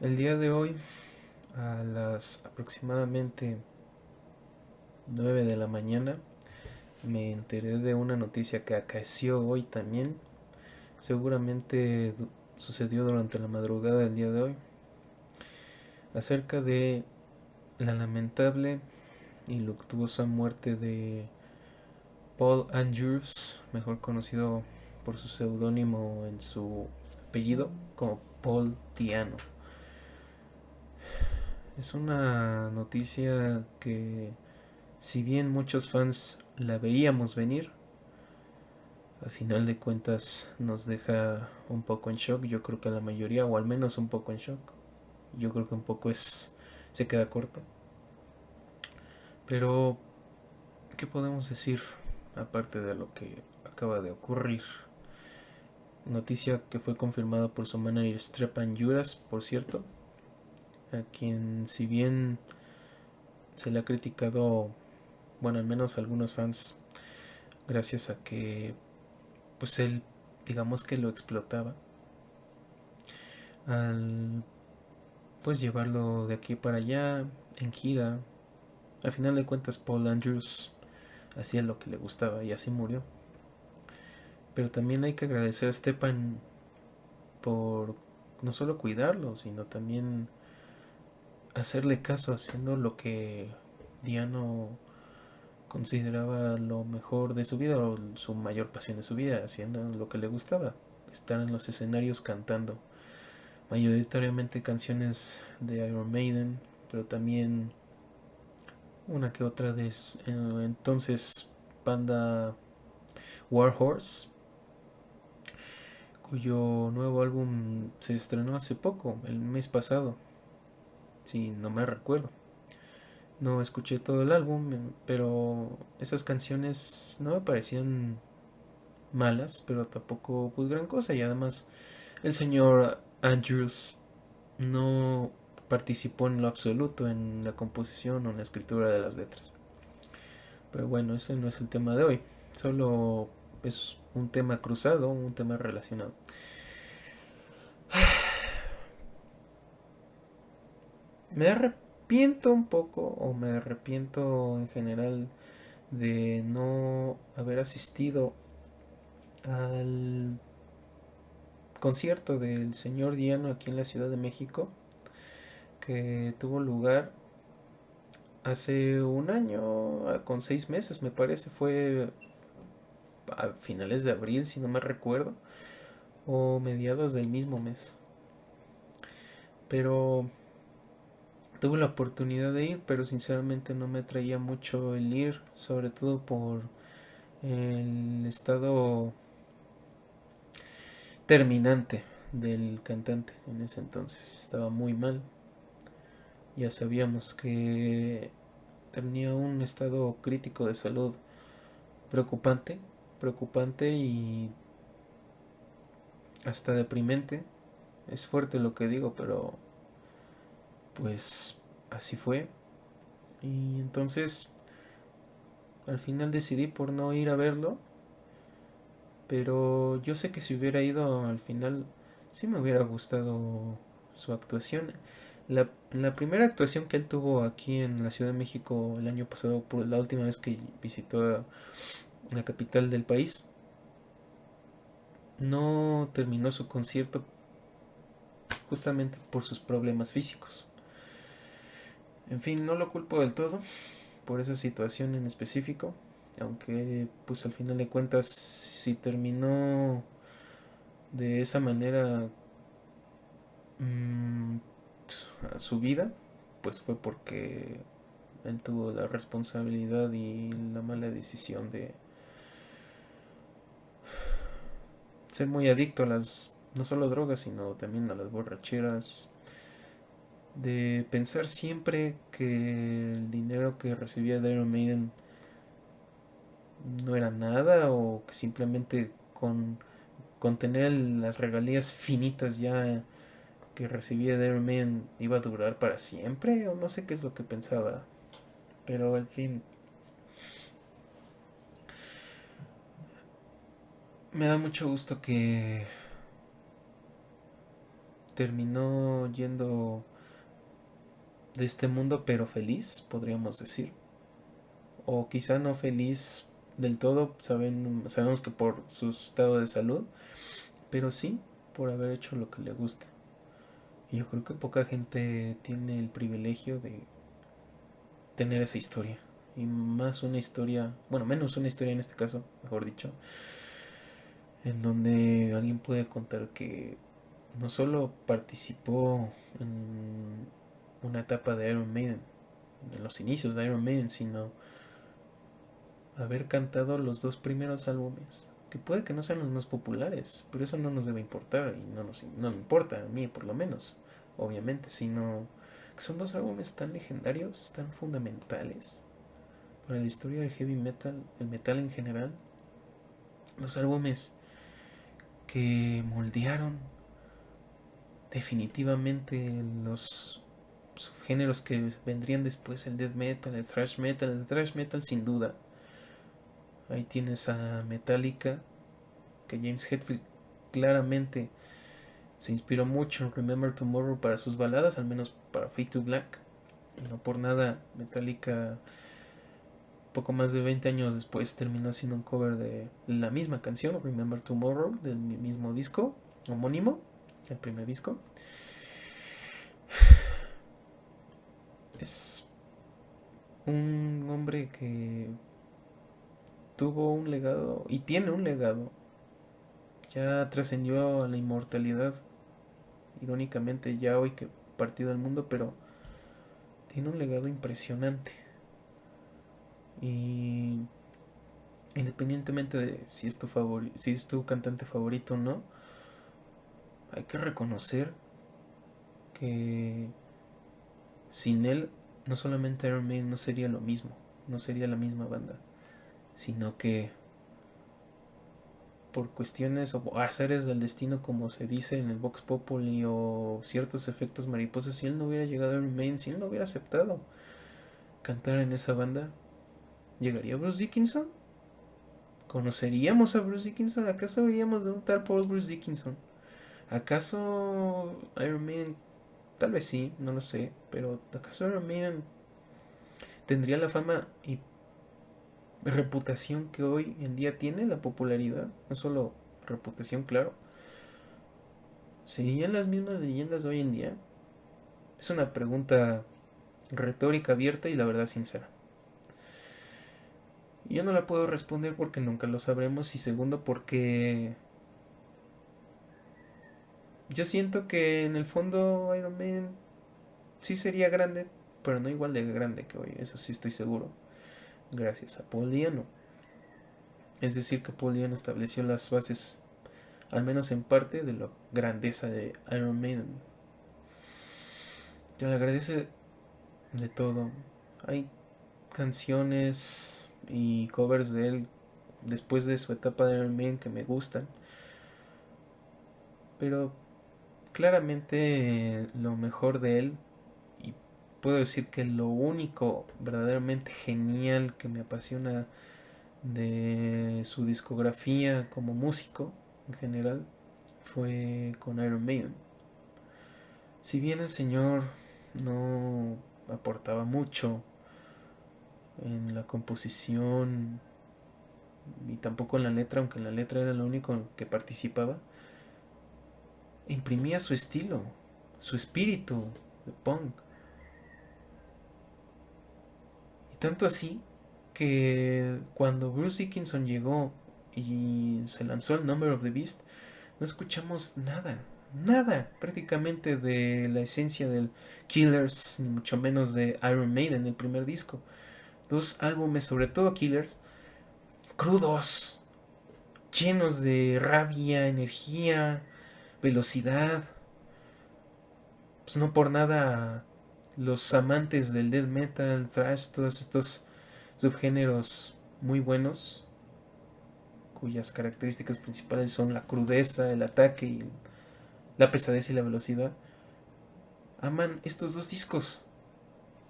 El día de hoy, a las aproximadamente 9 de la mañana, me enteré de una noticia que acaeció hoy también. Seguramente sucedió durante la madrugada del día de hoy, acerca de la lamentable y luctuosa muerte de Paul Andrews, mejor conocido por su seudónimo en su apellido como Paul Diano. Es una noticia que, si bien muchos fans la veíamos venir, al final de cuentas nos deja un poco en shock. Yo creo que la mayoría, o al menos un poco en shock. Yo creo que un poco se queda corto. Pero, ¿qué podemos decir aparte de lo que acaba de ocurrir? Noticia que fue confirmada por su manager Strepan Juras, por cierto, a quien, si bien se le ha criticado, bueno, al menos a algunos fans, gracias a que pues él, digamos que lo explotaba al pues llevarlo de aquí para allá en gira. Al final de cuentas, Paul Andrews hacía lo que le gustaba y así murió. Pero también hay que agradecer a Stepan por no solo cuidarlo, sino también hacerle caso, haciendo lo que Diano consideraba lo mejor de su vida, o su mayor pasión de su vida, haciendo lo que le gustaba, estar en los escenarios cantando mayoritariamente canciones de Iron Maiden, pero también una que otra de entonces banda Warhorse, cuyo nuevo álbum se estrenó hace poco, el mes pasado, si no me recuerdo. No escuché todo el álbum, pero esas canciones no me parecían malas, pero tampoco pues gran cosa. Y además el señor Andrews no participó en lo absoluto en la composición o en la escritura de las letras. Pero bueno, ese no es el tema de hoy. Solo es un tema cruzado, un tema relacionado. Me arrepiento un poco, o me arrepiento en general, de no haber asistido al concierto del señor Diano aquí en la Ciudad de México, que tuvo lugar hace un año, con 6 meses me parece, fue a finales de abril si no me recuerdo, o mediados del mismo mes. Pero tuve la oportunidad de ir, pero sinceramente no me atraía mucho el ir, sobre todo por el estado terminante del cantante en ese entonces. Estaba muy mal. Ya sabíamos que tenía un estado crítico de salud preocupante, preocupante y hasta deprimente. Es fuerte lo que digo, pero pues así fue. Y entonces al final decidí por no ir a verlo, pero yo sé que si hubiera ido al final sí me hubiera gustado su actuación. La primera actuación que él tuvo aquí en la Ciudad de México el año pasado, por la última vez que visitó la capital del país, no terminó su concierto justamente por sus problemas físicos. En fin, no lo culpo del todo por esa situación en específico, aunque pues al final de cuentas si terminó de esa manera mmm, su vida, pues fue porque él tuvo la responsabilidad y la mala decisión de ser muy adicto a las no solo drogas, sino también a las borracheras, de pensar siempre que el dinero que recibía de Iron Maiden no era nada, o que simplemente con tener las regalías finitas ya que recibía de Iron Man iba a durar para siempre, o no sé qué es lo que pensaba. Pero al fin, me da mucho gusto terminó yendo de este mundo, pero feliz, podríamos decir. O quizá no feliz del todo, sabemos que por su estado de salud, pero sí por haber hecho lo que le gusta. Y yo creo que poca gente tiene el privilegio de tener esa historia. Y más una historia, bueno, menos una historia en este caso, mejor dicho, en donde alguien puede contar que no solo participó en una etapa de Iron Maiden, en los inicios de Iron Maiden, sino haber cantado los dos primeros álbumes, que puede que no sean los más populares, pero eso no nos debe importar, y no me importa, a mí por lo menos, obviamente, sino que son dos álbumes tan legendarios, tan fundamentales para la historia del heavy metal, el metal en general, los álbumes que moldearon definitivamente los subgéneros que vendrían después, el death metal, el thrash metal sin duda. Ahí tienes a Metallica, que James Hetfield claramente se inspiró mucho en Remember Tomorrow para sus baladas, al menos para Fade to Black. Y no por nada, Metallica, poco más de 20 años después, terminó haciendo un cover de la misma canción, Remember Tomorrow, del mismo disco homónimo, el primer disco. Es un hombre que tuvo un legado y tiene un legado. Ya trascendió a la inmortalidad. Irónicamente, ya hoy que partió del mundo, pero tiene un legado impresionante. Y independientemente de si es tu cantante favorito o no, hay que reconocer que sin él no solamente Iron Maiden no sería lo mismo, no sería la misma banda, sino que por cuestiones o azares del destino, como se dice en el Vox Populi, o ciertos efectos mariposas, si él no hubiera llegado a Iron Maiden, si él no hubiera aceptado cantar en esa banda, ¿llegaría Bruce Dickinson? ¿Conoceríamos a Bruce Dickinson? ¿Acaso veríamos de un tal Paul Bruce Dickinson? ¿Acaso Iron Maiden? Tal vez sí, no lo sé, pero ¿acaso Iron Maiden tendría la fama y reputación que hoy en día tiene, la popularidad? No solo reputación, claro. ¿Serían las mismas leyendas de hoy en día? Es una pregunta retórica abierta y la verdad sincera. Y yo no la puedo responder porque nunca lo sabremos, y segundo porque yo siento que en el fondo Iron Man sí sería grande, pero no igual de grande que hoy, eso sí estoy seguro, gracias a Paul Diano. Es decir, que Paul Diano estableció las bases, al menos en parte, de la grandeza de Iron Maiden. Te le agradece de todo. Hay canciones y covers de él después de su etapa de Iron Maiden que me gustan, pero claramente lo mejor de él, y puedo decir que lo único verdaderamente genial que me apasiona de su discografía como músico en general, fue con Iron Maiden. Si bien el señor no aportaba mucho en la composición y tampoco en la letra, aunque en la letra era lo único en que participaba, imprimía su estilo, su espíritu de punk. Y tanto así que cuando Bruce Dickinson llegó y se lanzó el Number of the Beast, no escuchamos nada, nada prácticamente de la esencia del Killers, ni mucho menos de Iron Maiden, el primer disco. Dos álbumes, sobre todo Killers, crudos, llenos de rabia, energía, velocidad. Pues no por nada los amantes del death metal, thrash, todos estos subgéneros muy buenos, cuyas características principales son la crudeza, el ataque y la pesadez y la velocidad, aman estos dos discos.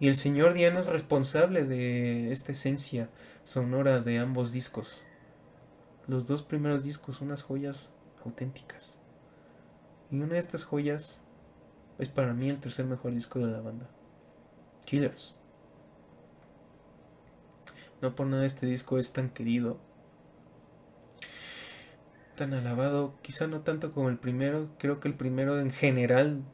Y el señor Diano es responsable de esta esencia sonora de ambos discos. Los dos primeros discos, unas joyas auténticas. Y una de estas joyas Es para mí el tercer mejor disco de la banda. Killers. No por nada este disco es tan querido, tan alabado, quizá no tanto como el primero. Creo que el primero en general,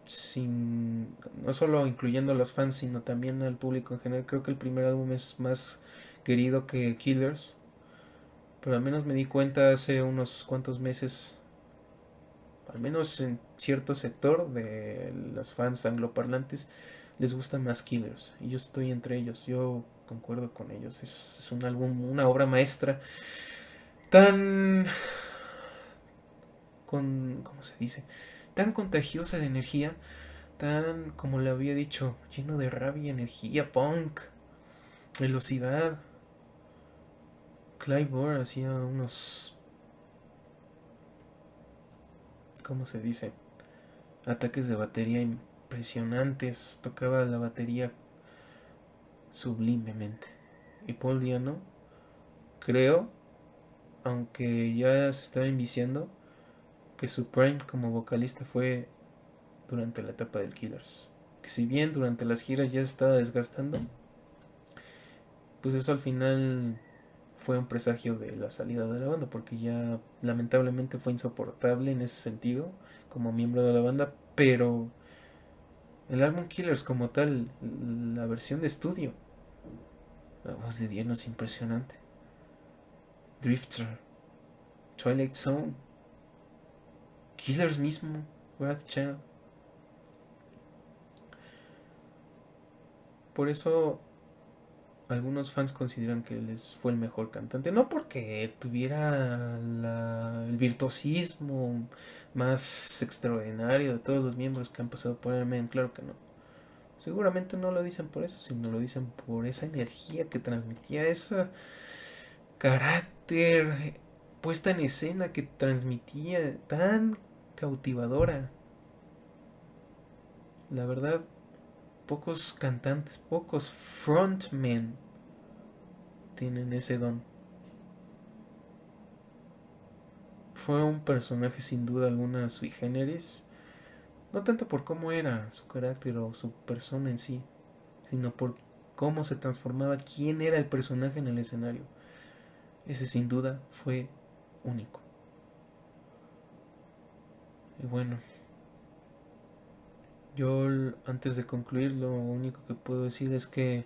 sin no solo incluyendo a los fans, sino también al público en general, creo que el primer álbum es más querido que Killers. Pero al menos me di cuenta hace unos cuantos meses, al menos en cierto sector de los fans angloparlantes, les gusta más Killers. Y yo estoy entre ellos, yo concuerdo con ellos. Es un álbum, una obra maestra tan ¿cómo se dice? Tan contagiosa de energía, tan, como le había dicho, lleno de rabia, energía, punk, velocidad. Clive Burr hacía unos, ¿cómo se dice? Ataques de batería impresionantes, tocaba la batería sublimemente. Y Paul Diano, creo, aunque ya se estaba enviciando, que su prime como vocalista fue durante la etapa del Killers. Que si bien durante las giras ya se estaba desgastando, pues eso al final fue un presagio de la salida de la banda, porque ya lamentablemente fue insoportable en ese sentido como miembro de la banda. Pero el álbum Killers como tal, la versión de estudio, la voz de Diano es impresionante. Drifter, Twilight Zone, Killers mismo, Wrathchild. Por eso algunos fans consideran que él fue el mejor cantante, no porque tuviera el virtuosismo más extraordinario de todos los miembros que han pasado por el Men, claro que no. Seguramente no lo dicen por eso, sino lo dicen por esa energía que transmitía, ese carácter, puesta en escena que transmitía, tan cautivadora. La verdad, pocos cantantes, pocos frontmen tienen ese don. Fue un personaje sin duda alguna sui generis, no tanto por cómo era su carácter o su persona en sí, sino por cómo se transformaba, quién era el personaje en el escenario. Ese sin duda fue único. Y bueno, yo antes de concluir lo único que puedo decir es que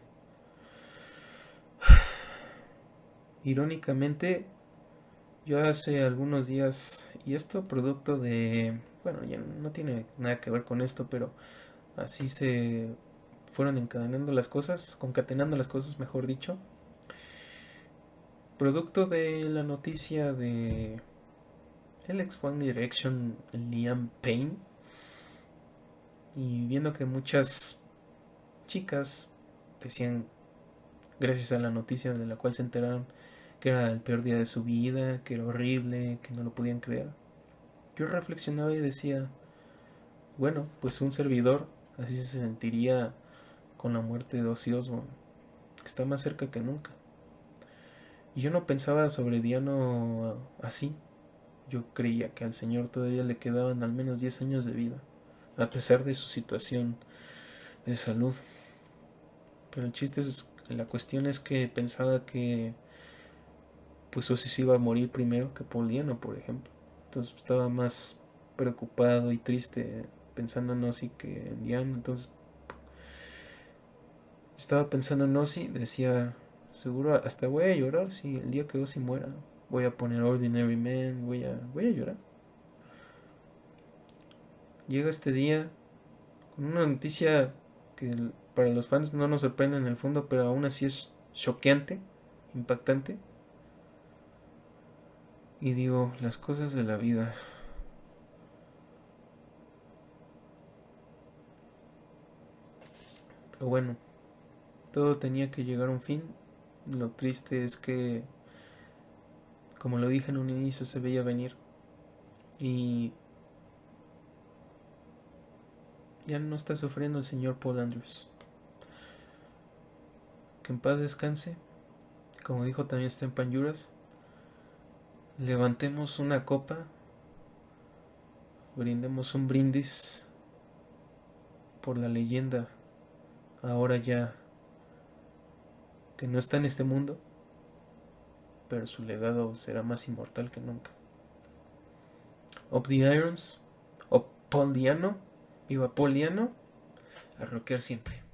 irónicamente yo hace algunos días, y esto producto de, bueno, ya no tiene nada que ver con esto, pero así se fueron encadenando las cosas, concatenando las cosas, mejor dicho, producto de la noticia de el ex One Direction Liam Payne, y viendo que muchas chicas decían, gracias a la noticia de la cual se enteraron, que era el peor día de su vida, que era horrible, que no lo podían creer, yo reflexionaba y decía, bueno, pues un servidor así se sentiría con la muerte de Ozzy Osbourne, que está más cerca que nunca. Y yo no pensaba sobre Diano así. Yo creía que al señor todavía le quedaban al menos 10 años de vida, a pesar de su situación de salud. Pero el chiste es, la cuestión es que pensaba que pues Ozzy se iba a morir primero que Paul Diano, por ejemplo. Entonces estaba más preocupado y triste pensando en Ozzy que en Diano. Entonces estaba pensando en Ozzy, decía, seguro hasta voy a llorar si el día que Ozzy muera. Voy a poner Ordinary Man, voy a llorar. Llega este día con una noticia que para los fans no nos sorprende en el fondo, pero aún así es choqueante, impactante. Y digo, las cosas de la vida. Pero bueno, todo tenía que llegar a un fin. Lo triste es que, como lo dije en un inicio, se veía venir. Y ya no está sufriendo el señor Paul Andrews. Que en paz descanse. Como dijo también Sten Panjuras, levantemos una copa, brindemos un brindis por la leyenda, ahora ya que no está en este mundo, pero su legado será más inmortal que nunca. Of the Irons, o Paul Diano, viva Paul Diano, a rockear siempre.